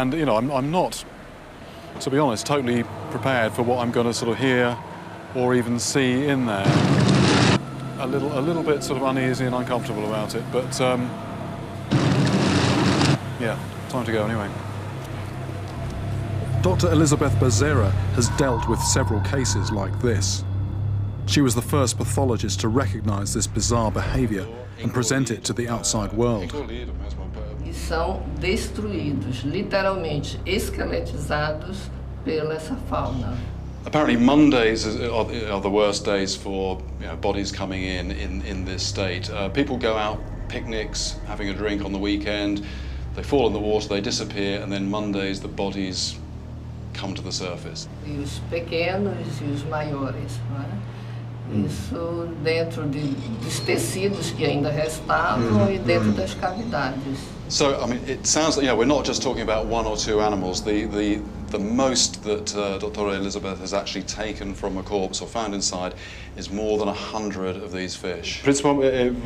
And, you know, I'm not, to be honest, totally prepared for what I'm going to sort of hear or even see in there. A little bit sort of uneasy and uncomfortable about it, but yeah, time to go anyway. Dr. Elizabeth Becerra has dealt with several cases like this. She was the first pathologist to recognize this bizarre behavior and present it to the outside world. E são destruídos, literalmente esqueletizados pela essa fauna. Apparently Mondays are the worst days for bodies coming in this state. People go out picnics, having a drink on the weekend, they fall in the water, they disappear, and then Mondays the bodies come to the surface. E os pequenos e os maiores, não é? Isso dentro dos tecidos que ainda restavam e dentro das cavidades. So, I mean, it sounds like, we're not just talking about one or two animals. The most that Dr. Elizabeth has actually taken from a corpse or found inside is more than 100 of these fish. Principalmente,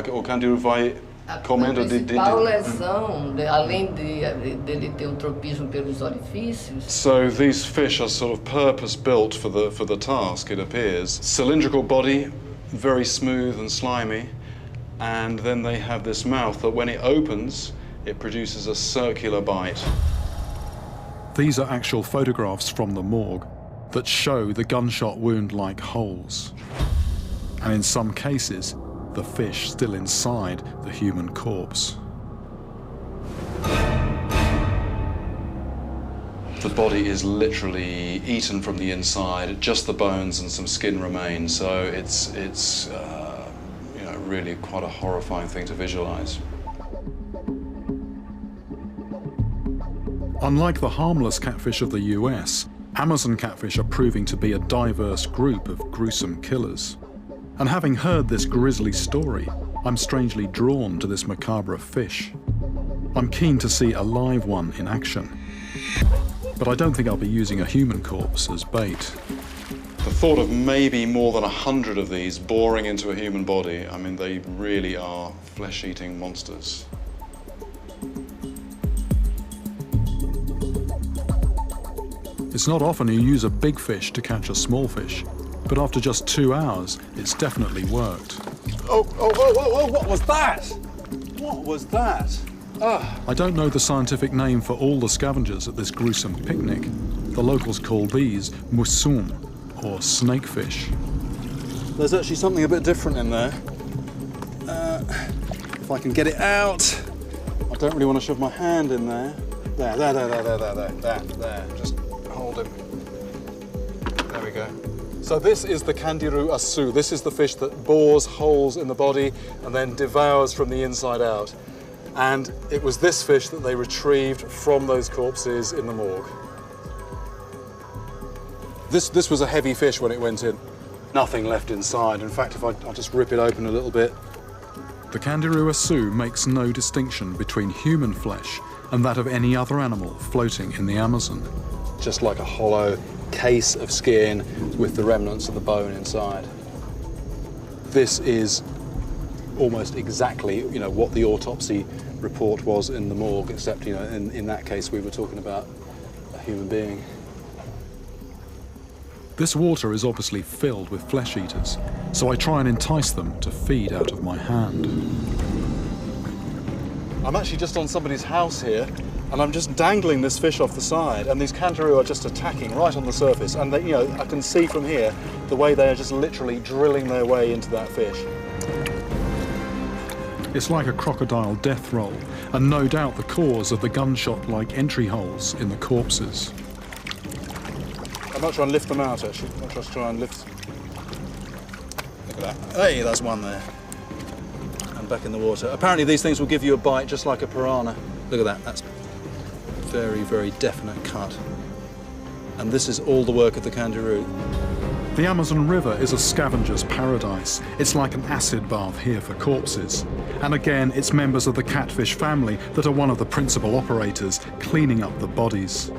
o candiru vai comendo A principal lesão, além dele ter tropismo pelos orifícios. So these fish are sort of purpose-built for the task, it appears. Cylindrical body, very smooth and slimy. And then they have this mouth that when it opens, it produces a circular bite. These are actual photographs from the morgue that show the gunshot wound-like holes. And in some cases, the fish still inside the human corpse. The body is literally eaten from the inside, just the bones and some skin remain, so it's really quite a horrifying thing to visualize. Unlike the harmless catfish of the US, Amazon catfish are proving to be a diverse group of gruesome killers. And having heard this grisly story, I'm strangely drawn to this macabre fish. I'm keen to see a live one in action. But I don't think I'll be using a human corpse as bait. The thought of maybe more than 100 of these boring into a human body, I mean, they really are flesh-eating monsters. It's not often you use a big fish to catch a small fish, but after just 2 hours, it's definitely worked. Oh, what was that? What was that? I don't know the scientific name for all the scavengers at this gruesome picnic. The locals call these musum, or snakefish. There's actually something a bit different in there. If I can get it out. I don't really want to shove my hand in there. There. Just hold him. There we go. So this is the candiru asu. This is the fish that bores holes in the body and then devours from the inside out. And it was this fish that they retrieved from those corpses in the morgue. This was a heavy fish when it went in. Nothing left inside. In fact, if I'll just rip it open a little bit. The candiru asu makes no distinction between human flesh and that of any other animal floating in the Amazon. Just like a hollow case of skin with the remnants of the bone inside. This is almost exactly, what the autopsy report was in the morgue, except, in that case we were talking about a human being. This water is obviously filled with flesh eaters, so I try and entice them to feed out of my hand. I'm actually just on somebody's house here, and I'm just dangling this fish off the side, and these candiru are just attacking right on the surface, and they, I can see from here the way they are just literally drilling their way into that fish. It's like a crocodile death roll, and no doubt the cause of the gunshot-like entry holes in the corpses. I might try and lift them out, actually. I might just try and lift. Look at that. Hey, there's one there. And back in the water. Apparently these things will give you a bite just like a piranha. Look at that. That's very, very definite cut. And this is all the work of the candiru. The Amazon River is a scavenger's paradise. It's like an acid bath here for corpses. And again, it's members of the catfish family that are one of the principal operators cleaning up the bodies.